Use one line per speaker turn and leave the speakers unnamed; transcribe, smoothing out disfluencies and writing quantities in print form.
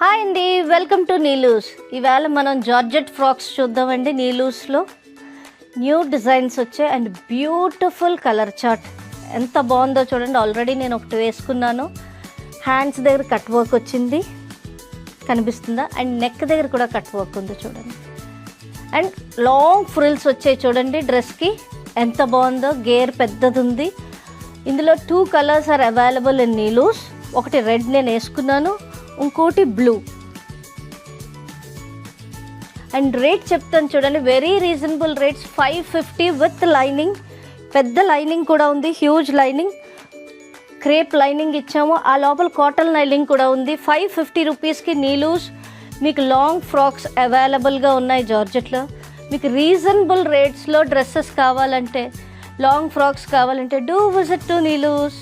Hi అండి, welcome to Neelu's. ఈవేళ మనం జార్జెట్ ఫ్రాక్స్ చూద్దామండి. నీలూస్లో న్యూ డిజైన్స్ వచ్చాయి అండ్ బ్యూటిఫుల్ కలర్ చార్ట్. ఎంత బాగుందో చూడండి. ఆల్రెడీ నేను ఒకటి వేసుకున్నాను. హ్యాండ్స్ దగ్గర కట్ వర్క్ వచ్చింది, కనిపిస్తుందా? అండ్ నెక్ దగ్గర కూడా కట్ వర్క్ ఉంది చూడండి. అండ్ లాంగ్ ఫ్రిల్స్ వచ్చాయి చూడండి. డ్రెస్కి ఎంత బాగుందో. గేర్ పెద్దది ఉంది. ఇందులో 2 కలర్స్ ఆర్ అవైలబుల్ ఇన్ నీలూస్. ఒకటి రెడ్ నేను వేసుకున్నాను, ఇంకోటి బ్లూ. అండ్ రేట్ చెప్తాను చూడండి. Very reasonable rates. 550 with lining. పెద్ద లైనింగ్ కూడా ఉంది, హ్యూజ్ లైనింగ్. క్రేప్ లైనింగ్ ఇచ్చాము, ఆ లోపల కాటన్ లైనింగ్ కూడా ఉంది. 550 రూపీస్కి నీలూస్ మీకు లాంగ్ ఫ్రాక్స్ అవైలబుల్గా ఉన్నాయి జార్జెట్లో. మీకు రీజనబుల్ రేట్స్లో డ్రెస్సెస్ కావాలంటే, లాంగ్ ఫ్రాక్స్ కావాలంటే డూ విజిట్ టు నీలూస్.